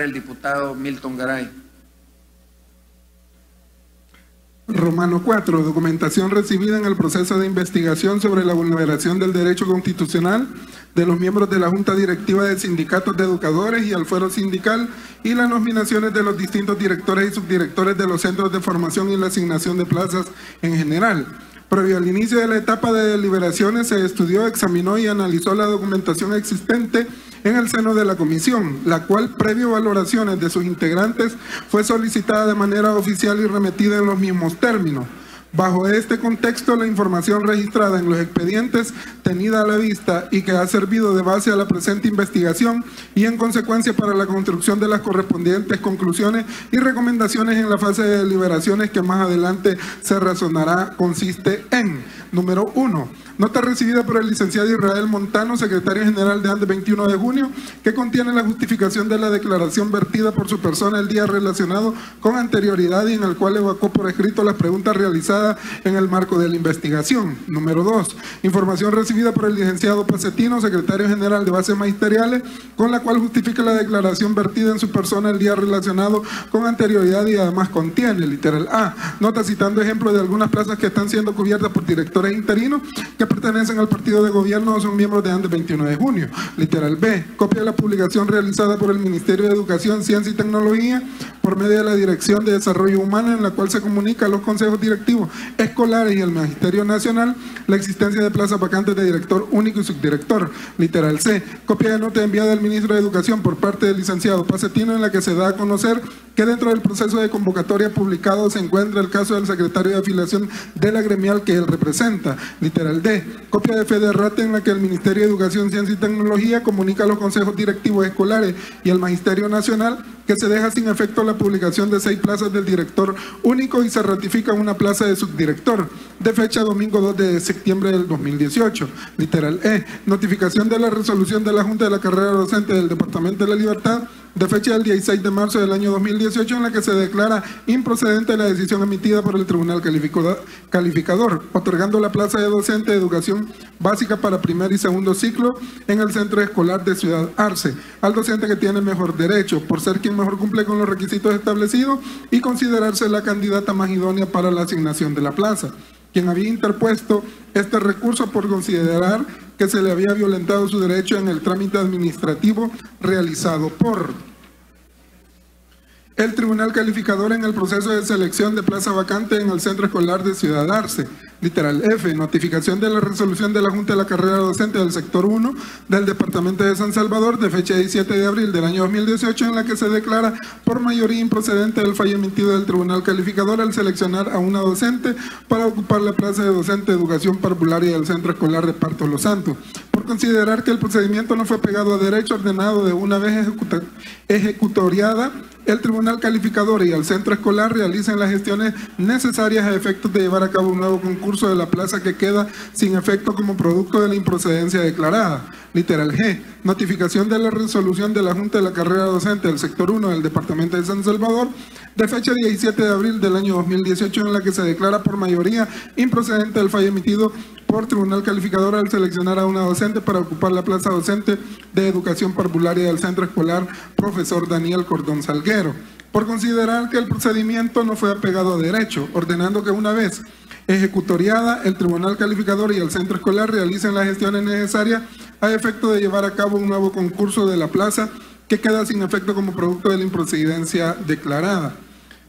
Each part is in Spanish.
el diputado Milton Garay. Romano 4. Documentación recibida en el proceso de investigación sobre la vulneración del derecho constitucional de los miembros de la Junta Directiva de Sindicatos de Educadores y al Fuero Sindical y las nominaciones de los distintos directores y subdirectores de los centros de formación y la asignación de plazas en general. Previo al inicio de la etapa de deliberaciones se estudió, examinó y analizó la documentación existente en el seno de la comisión, la cual, previo valoraciones de sus integrantes, fue solicitada de manera oficial y remitida en los mismos términos. Bajo este contexto, la información registrada en los expedientes tenida a la vista y que ha servido de base a la presente investigación y en consecuencia para la construcción de las correspondientes conclusiones y recomendaciones en la fase de deliberaciones que más adelante se razonará, consiste en: número 1. Nota recibida por el licenciado Israel Montano, secretario general de ANDE 21 de junio, que contiene la justificación de la declaración vertida por su persona el día relacionado con anterioridad y en el cual evocó por escrito las preguntas realizadas en el marco de la investigación. Número 2. Información recibida por el licenciado Pacetino, secretario general de Bases Magisteriales, con la cual justifica la declaración vertida en su persona el día relacionado con anterioridad y además contiene, literal A, nota citando ejemplos de algunas plazas que están siendo cubiertas por directores interinos que pertenecen al partido de gobierno o son miembros de ANDE 21 de junio. Literal B, copia de la publicación realizada por el Ministerio de Educación, Ciencia y Tecnología por medio de la Dirección de Desarrollo Humano, en la cual se comunica a los consejos directivos escolares y al Magisterio Nacional la existencia de plazas vacantes de director único y subdirector. Literal C, copia de nota enviada al ministro de Educación por parte del licenciado Pacetino, en la que se da a conocer que dentro del proceso de convocatoria publicado se encuentra el caso del secretario de afiliación de la gremial que él representa. Literal D, copia de fe de errata en la que el Ministerio de Educación, Ciencia y Tecnología comunica a los consejos directivos escolares y al Magisterio Nacional que se deja sin efecto la publicación de 6 plazas del director único y se ratifica una plaza de subdirector, de fecha domingo 2 de septiembre del 2018. Literal E, notificación de la resolución de la Junta de la Carrera Docente del Departamento de la Libertad, de fecha del 16 de marzo del año 2018, en la que se declara improcedente la decisión emitida por el Tribunal Calificador, otorgando la plaza de docente de educación básica para primer y segundo ciclo en el centro escolar de Ciudad Arce, al docente que tiene mejor derecho, por ser quien mejor cumple con los requisitos establecidos y considerarse la candidata más idónea para la asignación de la plaza, quien había interpuesto este recurso por considerar que se le había violentado su derecho en el trámite administrativo realizado por el Tribunal Calificador en el proceso de selección de plaza vacante en el Centro Escolar de Ciudad Arce. Literal F, notificación de la resolución de la Junta de la Carrera Docente del Sector 1 del Departamento de San Salvador de fecha 17 de abril del año 2018, en la que se declara por mayoría improcedente el fallo emitido del Tribunal Calificador al seleccionar a una docente para ocupar la plaza de docente de educación parvularia del Centro Escolar de Parto Los Santos, por considerar que el procedimiento no fue pegado a derecho ordenado de una vez ejecutoriada. El Tribunal Calificador y el Centro Escolar realizan las gestiones necesarias a efectos de llevar a cabo un nuevo concurso de la plaza que queda sin efecto como producto de la improcedencia declarada. Literal G, notificación de la resolución de la Junta de la Carrera Docente del Sector 1 del Departamento de San Salvador de fecha 17 de abril del año 2018, en la que se declara por mayoría improcedente el fallo emitido por Tribunal Calificador al seleccionar a una docente para ocupar la plaza docente de educación parvularia del Centro Escolar Profesor Daniel Cordón Salguero, por considerar que el procedimiento no fue apegado a derecho, ordenando que una vez ejecutoriada, el Tribunal Calificador y el Centro Escolar realicen las gestiones necesarias a efecto de llevar a cabo un nuevo concurso de la plaza que queda sin efecto como producto de la improcedencia declarada.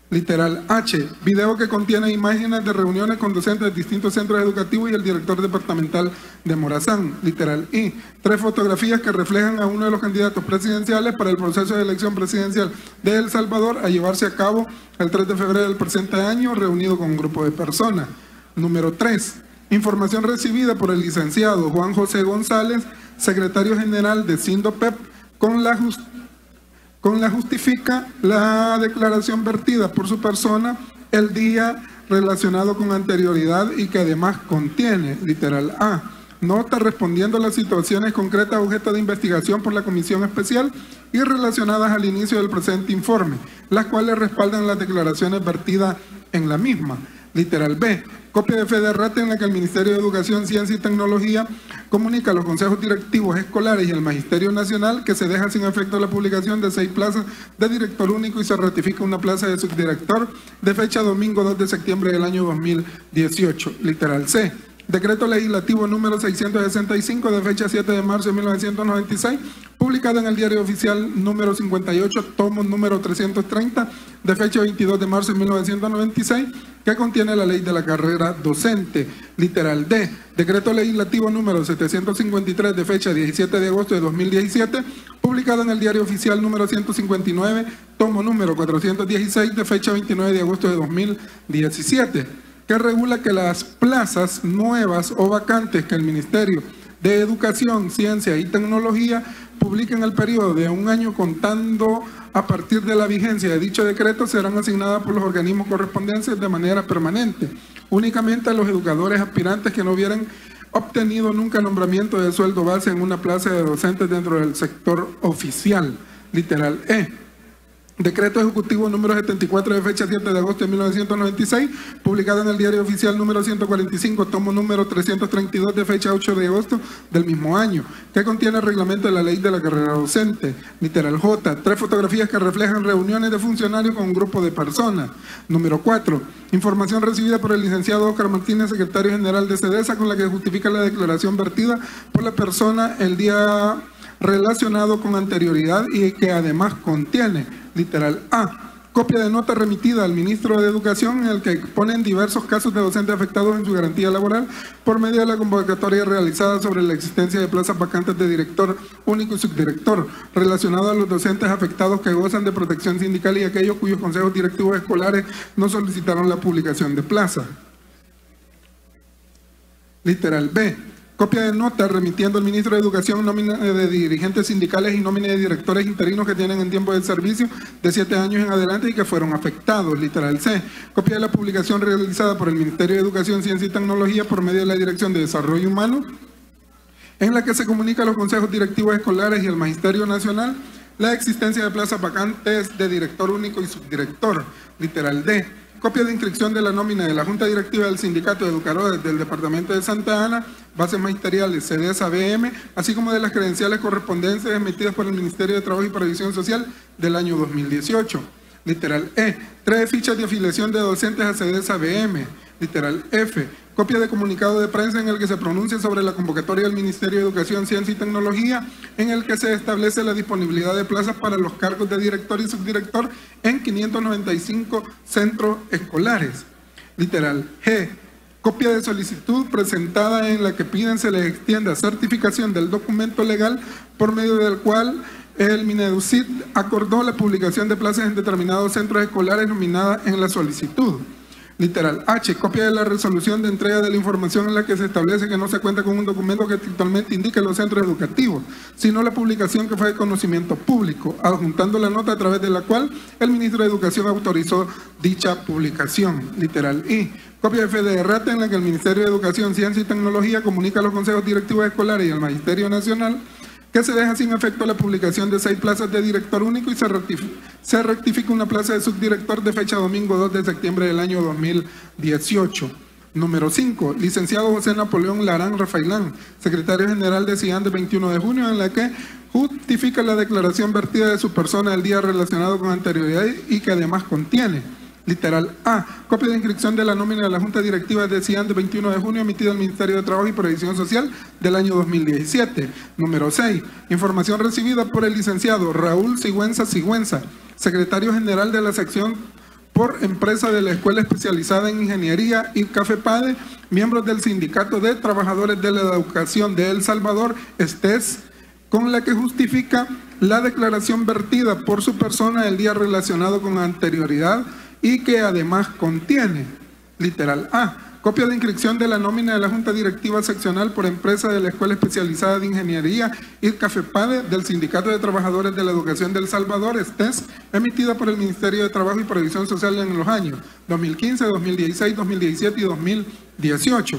Literal H, video que contiene imágenes de reuniones con docentes de distintos centros educativos y el director departamental de Morazán. Literal I, 3 fotografías que reflejan a uno de los candidatos presidenciales para el proceso de elección presidencial de El Salvador a llevarse a cabo el 3 de febrero del presente año, reunido con un grupo de personas. Número 3, información recibida por el licenciado Juan José González, secretario general de SINDOPEP, con la justifica la declaración vertida por su persona el día relacionado con anterioridad y que además contiene, literal A, nota respondiendo a las situaciones concretas objeto de investigación por la Comisión Especial y relacionadas al inicio del presente informe, las cuales respaldan las declaraciones vertidas en la misma. Literal B, copia de fe de errata en la que el Ministerio de Educación, Ciencia y Tecnología comunica a los consejos directivos escolares y al Magisterio Nacional que se deja sin efecto la publicación de 6 plazas de director único y se ratifica una plaza de subdirector de fecha domingo 2 de septiembre del año 2018. Literal C, decreto legislativo número 665 de fecha 7 de marzo de 1996, publicado en el Diario Oficial número 58, tomo número 330, de fecha 22 de marzo de 1996, que contiene la ley de la carrera docente. Literal D, decreto legislativo número 753 de fecha 17 de agosto de 2017, publicado en el Diario Oficial número 159, tomo número 416, de fecha 29 de agosto de 2017. Que regula que las plazas nuevas o vacantes que el Ministerio de Educación, Ciencia y Tecnología publique en el periodo de un año contando a partir de la vigencia de dicho decreto serán asignadas por los organismos correspondientes de manera permanente, únicamente a los educadores aspirantes que no hubieran obtenido nunca nombramiento de sueldo base en una plaza de docentes dentro del sector oficial. Literal E, decreto ejecutivo número 74 de fecha 7 de agosto de 1996, publicado en el Diario Oficial número 145, tomo número 332 de fecha 8 de agosto del mismo año, que contiene el reglamento de la ley de la carrera docente. Literal J, 3 fotografías que reflejan reuniones de funcionarios con un grupo de personas. Número 4, información recibida por el licenciado Óscar Martínez, secretario general de SEDESA, con la que justifica la declaración vertida por la persona el día relacionado con anterioridad y que además contiene. Literal A, copia de nota remitida al ministro de Educación en el que exponen diversos casos de docentes afectados en su garantía laboral por medio de la convocatoria realizada sobre la existencia de plazas vacantes de director único y subdirector relacionado a los docentes afectados que gozan de protección sindical y aquellos cuyos consejos directivos escolares no solicitaron la publicación de plaza. Literal B, copia de nota remitiendo al ministro de Educación nómina de dirigentes sindicales y nómina de directores interinos que tienen en tiempo de servicio de 7 años en adelante y que fueron afectados. Literal C, copia de la publicación realizada por el Ministerio de Educación, Ciencia y Tecnología por medio de la Dirección de Desarrollo Humano, en la que se comunica a los consejos directivos escolares y al Magisterio Nacional la existencia de plazas vacantes de director único y subdirector. Literal D, copia de inscripción de la nómina de la Junta Directiva del Sindicato de Educadores del Departamento de Santa Ana, bases magisteriales SEDESA BM, así como de las credenciales correspondientes emitidas por el Ministerio de Trabajo y Previsión Social del año 2018. Literal E, 3 fichas de afiliación de docentes a SEDESA BM. Literal F, copia de comunicado de prensa en el que se pronuncia sobre la convocatoria del Ministerio de Educación, Ciencia y Tecnología, en el que se establece la disponibilidad de plazas para los cargos de director y subdirector en 595 centros escolares. Literal G, copia de solicitud presentada en la que piden se les extienda certificación del documento legal por medio del cual el Mineducid acordó la publicación de plazas en determinados centros escolares nominada en la solicitud. Literal H, copia de la resolución de entrega de la información en la que se establece que no se cuenta con un documento que textualmente indique los centros educativos, sino la publicación que fue de conocimiento público, adjuntando la nota a través de la cual el ministro de Educación autorizó dicha publicación. Literal I, copia de fe de errata en la que el Ministerio de Educación, Ciencia y Tecnología comunica a los consejos directivos escolares y al Magisterio Nacional que se deja sin efecto la publicación de 6 plazas de director único y se rectifica una plaza de subdirector de fecha domingo 2 de septiembre del año 2018. Número 5, licenciado José Napoleón Larán Rafailán, secretario general de CIAN de 21 de junio, en la que justifica la declaración vertida de su persona el día relacionado con anterioridad y que además contiene. Literal A, copia de inscripción de la nómina de la Junta Directiva de CIAN de 21 de junio emitida al Ministerio de Trabajo y Previsión Social del año 2017. Número 6, información recibida por el licenciado Raúl Sigüenza, secretario general de la sección por empresa de la Escuela Especializada en Ingeniería y CAFEPADE, miembros del Sindicato de Trabajadores de la Educación de El Salvador, STES, con la que justifica la declaración vertida por su persona el día relacionado con anterioridad y que además contiene. Literal A, copia de inscripción de la nómina de la Junta Directiva Seccional por empresa de la Escuela Especializada de Ingeniería y CAFEPADE del Sindicato de Trabajadores de la Educación de El Salvador, STES, emitida por el Ministerio de Trabajo y Previsión Social en los años 2015, 2016, 2017 y 2018.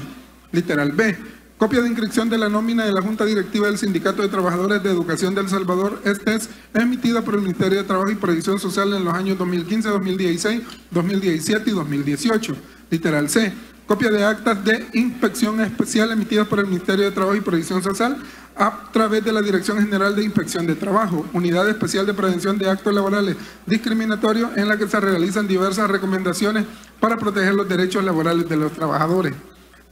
Literal B, Copia de inscripción de la nómina de la Junta Directiva del Sindicato de Trabajadores de Educación de El Salvador, es emitida por el Ministerio de Trabajo y Previsión Social en los años 2015, 2016, 2017 y 2018. Literal C. Copia de actas de inspección especial emitidas por el Ministerio de Trabajo y Previsión Social a través de la Dirección General de Inspección de Trabajo, Unidad Especial de Prevención de Actos Laborales Discriminatorios, en la que se realizan diversas recomendaciones para proteger los derechos laborales de los trabajadores.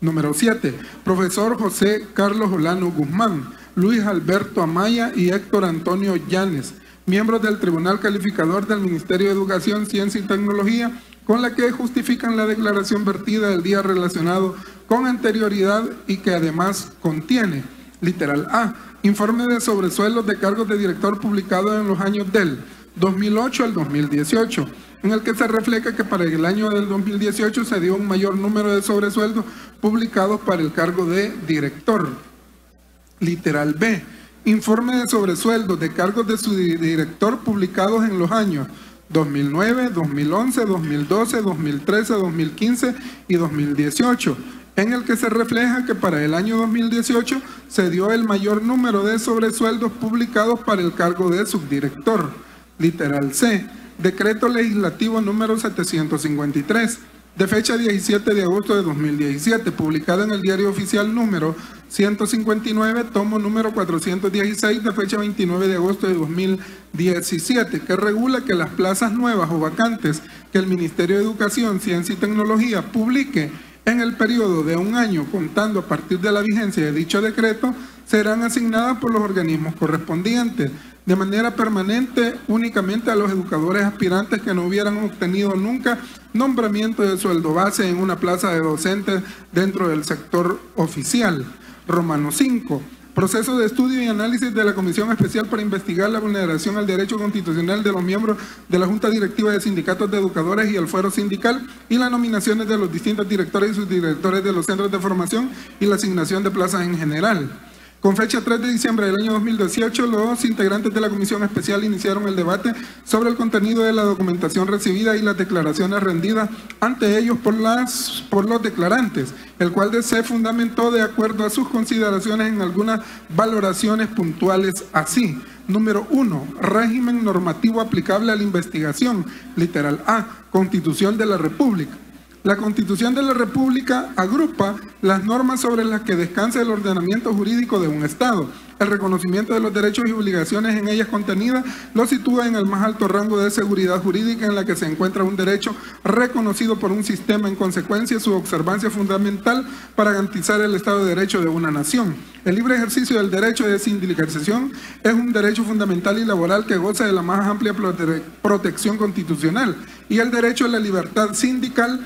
Número 7. Profesor José Carlos Olano Guzmán, Luis Alberto Amaya y Héctor Antonio Llanes, miembros del Tribunal Calificador del Ministerio de Educación, Ciencia y Tecnología, con la que justifican la declaración vertida del día relacionado con anterioridad y que además contiene, literal A, informe de sobresueldos de cargos de director publicado en los años del 2008 al 2018, en el que se refleja que para el año del 2018 se dio un mayor número de sobresueldos publicados para el cargo de director. Literal B, informe de sobresueldos de cargos de su director publicados en los años 2009, 2011, 2012, 2013, 2015 y 2018, en el que se refleja que para el año 2018 se dio el mayor número de sobresueldos publicados para el cargo de subdirector. Literal C, decreto legislativo número 753, de fecha 17 de agosto de 2017, publicado en el Diario Oficial número 159, tomo número 416, de fecha 29 de agosto de 2017, que regula que las plazas nuevas o vacantes que el Ministerio de Educación, Ciencia y Tecnología publique en el periodo de un año contando a partir de la vigencia de dicho decreto serán asignadas por los organismos correspondientes de manera permanente únicamente a los educadores aspirantes que no hubieran obtenido nunca nombramiento de sueldo base en una plaza de docentes dentro del sector oficial. Romano 5. Proceso de estudio y análisis de la Comisión Especial para investigar la vulneración al derecho constitucional de los miembros de la Junta Directiva de Sindicatos de Educadores y el Fuero Sindical y las nominaciones de los distintos directores y subdirectores de los centros de formación y la asignación de plazas en general. Con fecha 3 de diciembre del año 2018, los integrantes de la Comisión Especial iniciaron el debate sobre el contenido de la documentación recibida y las declaraciones rendidas ante ellos por los declarantes, el cual se fundamentó de acuerdo a sus consideraciones en algunas valoraciones puntuales así. Número 1. Régimen normativo aplicable a la investigación. Literal A. Constitución de la República. La Constitución de la República agrupa las normas sobre las que descansa el ordenamiento jurídico de un Estado. El reconocimiento de los derechos y obligaciones en ellas contenidas lo sitúa en el más alto rango de seguridad jurídica en la que se encuentra un derecho reconocido por un sistema, en consecuencia su observancia fundamental para garantizar el Estado de Derecho de una nación. El libre ejercicio del derecho de sindicalización es un derecho fundamental y laboral que goza de la más amplia protección constitucional, y el derecho a la libertad sindical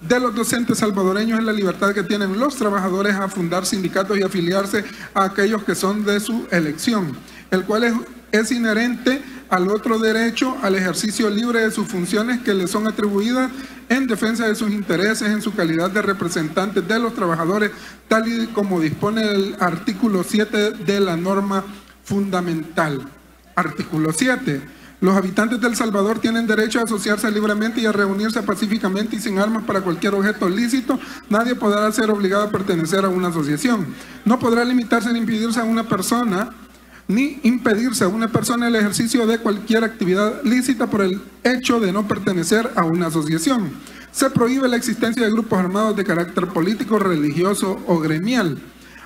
de los docentes salvadoreños es la libertad que tienen los trabajadores a fundar sindicatos y afiliarse a aquellos que son de su elección, el cual es inherente al otro derecho al ejercicio libre de sus funciones que le son atribuidas en defensa de sus intereses en su calidad de representantes de los trabajadores, tal y como dispone el artículo 7 de la norma fundamental. Artículo 7. Los habitantes de El Salvador tienen derecho a asociarse libremente y a reunirse pacíficamente y sin armas para cualquier objeto lícito. Nadie podrá ser obligado a pertenecer a una asociación. No podrá limitarse ni impedirse a una persona el ejercicio de cualquier actividad lícita por el hecho de no pertenecer a una asociación. Se prohíbe la existencia de grupos armados de carácter político, religioso o gremial.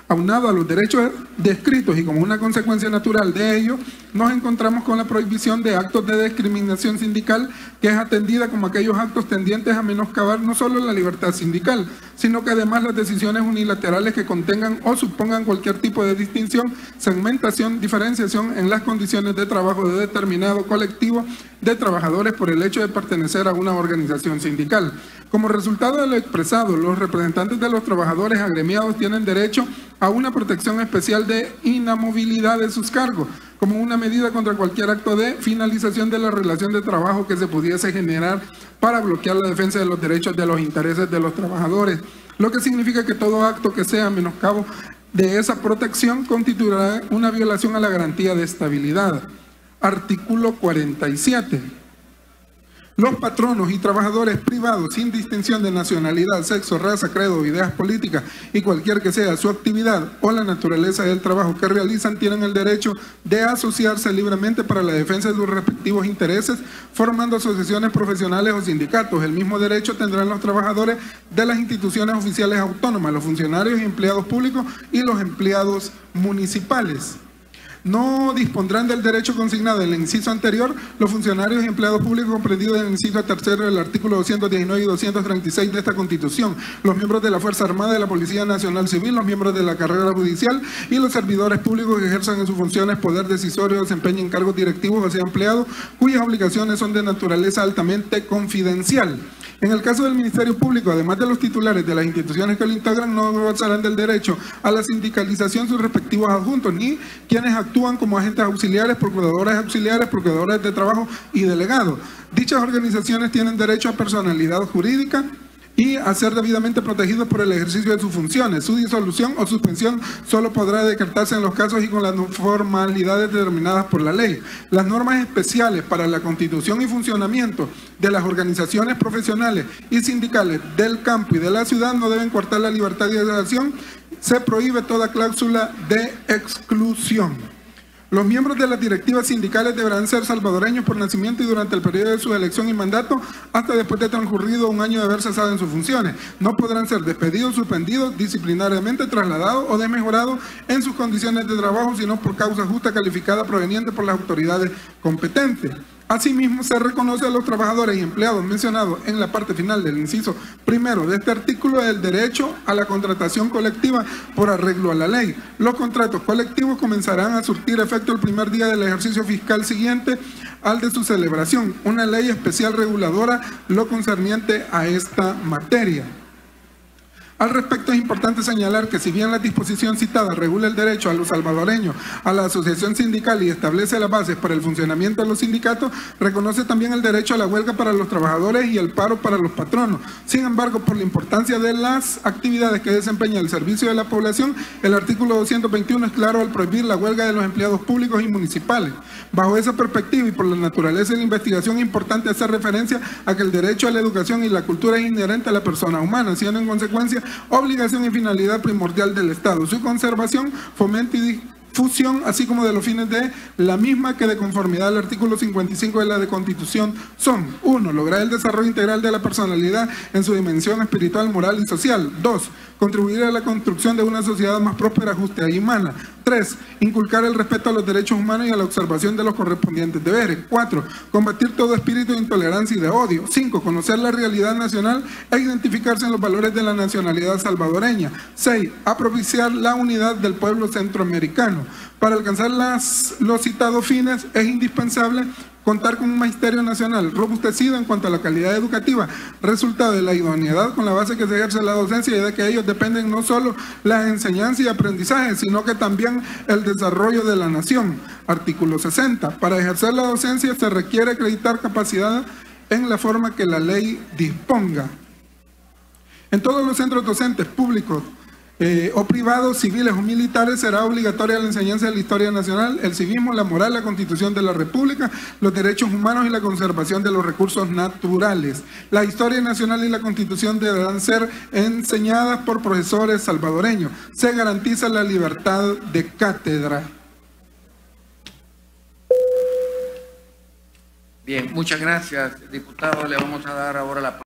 Aunado a los derechos descritos y como una consecuencia natural de ello, nos encontramos con la prohibición de actos de discriminación sindical, que es atendida como aquellos actos tendientes a menoscabar no solo la libertad sindical, sino que además las decisiones unilaterales que contengan o supongan cualquier tipo de distinción, segmentación, diferenciación en las condiciones de trabajo de determinado colectivo de trabajadores por el hecho de pertenecer a una organización sindical. Como resultado de lo expresado, los representantes de los trabajadores agremiados tienen derecho a una protección especial de inamovilidad de sus cargos, como una medida contra cualquier acto de finalización de la relación de trabajo que se pudiese generar para bloquear la defensa de los derechos de los intereses de los trabajadores, lo que significa que todo acto que sea menoscabo de esa protección constituirá una violación a la garantía de estabilidad. Artículo 47. Los patronos y trabajadores privados, sin distinción de nacionalidad, sexo, raza, credo, ideas políticas y cualquier que sea su actividad o la naturaleza del trabajo que realizan, tienen el derecho de asociarse libremente para la defensa de sus respectivos intereses, formando asociaciones profesionales o sindicatos. El mismo derecho tendrán los trabajadores de las instituciones oficiales autónomas, los funcionarios y empleados públicos y los empleados municipales. No dispondrán del derecho consignado en el inciso anterior los funcionarios y empleados públicos comprendidos en el inciso tercero del artículo 219 y 236 de esta Constitución, los miembros de la Fuerza Armada, de la Policía Nacional Civil, los miembros de la carrera judicial y los servidores públicos que ejerzan en sus funciones poder decisorio, desempeñen cargos directivos o sea empleados, cuyas obligaciones son de naturaleza altamente confidencial. En el caso del Ministerio Público, además de los titulares de las instituciones que lo integran, no gozarán del derecho a la sindicalización sus respectivos adjuntos, ni quienes actúan como agentes auxiliares, procuradores de trabajo y delegados. Dichas organizaciones tienen derecho a personalidad jurídica y a ser debidamente protegidos por el ejercicio de sus funciones. Su disolución o suspensión solo podrá decretarse en los casos y con las formalidades determinadas por la ley. Las normas especiales para la constitución y funcionamiento de las organizaciones profesionales y sindicales del campo y de la ciudad no deben coartar la libertad de asociación. Se prohíbe toda cláusula de exclusión. Los miembros de las directivas sindicales deberán ser salvadoreños por nacimiento y durante el periodo de su elección y mandato hasta después de transcurrido un año de haber cesado en sus funciones. No podrán ser despedidos, suspendidos, disciplinariamente trasladados o desmejorados en sus condiciones de trabajo, sino por causa justa calificada proveniente por las autoridades competentes. Asimismo, se reconoce a los trabajadores y empleados mencionados en la parte final del inciso primero de este artículo el derecho a la contratación colectiva por arreglo a la ley. Los contratos colectivos comenzarán a surtir efecto el primer día del ejercicio fiscal siguiente al de su celebración. Una ley especial reguladora lo concerniente a esta materia. Al respecto, es importante señalar que si bien la disposición citada regula el derecho a los salvadoreños a la asociación sindical y establece las bases para el funcionamiento de los sindicatos, reconoce también el derecho a la huelga para los trabajadores y el paro para los patronos. Sin embargo, por la importancia de las actividades que desempeña el servicio de la población, el artículo 221 es claro al prohibir la huelga de los empleados públicos y municipales. Bajo esa perspectiva y por la naturaleza de la investigación, es importante hacer referencia a que el derecho a la educación y la cultura es inherente a la persona humana, siendo en consecuencia obligación y finalidad primordial del Estado. Su conservación, fomento y difusión, así como de los fines de la misma que de conformidad al artículo 55 de la Constitución son: 1. Lograr el desarrollo integral de la personalidad en su dimensión espiritual, moral y social. 2. Contribuir a la construcción de una sociedad más próspera, justa y humana. 3. Inculcar el respeto a los derechos humanos y a la observación de los correspondientes deberes. 4. Combatir todo espíritu de intolerancia y de odio. 5. Conocer la realidad nacional e identificarse en los valores de la nacionalidad salvadoreña. 6. Propiciar la unidad del pueblo centroamericano. Para alcanzar los citados fines es indispensable contar con un magisterio nacional robustecido en cuanto a la calidad educativa, resultado de la idoneidad con la base que se ejerce la docencia y de que ellos dependen no solo la enseñanza y aprendizaje, sino que también el desarrollo de la nación. Artículo 60. Para ejercer la docencia se requiere acreditar capacidad en la forma que la ley disponga. En todos los centros docentes públicos o privados, civiles o militares, será obligatoria la enseñanza de la historia nacional, el civismo, la moral, la Constitución de la República, los derechos humanos y la conservación de los recursos naturales. La historia nacional y la Constitución deberán ser enseñadas por profesores salvadoreños. Se garantiza la libertad de cátedra. Bien, muchas gracias, diputado. Le vamos a dar ahora la palabra.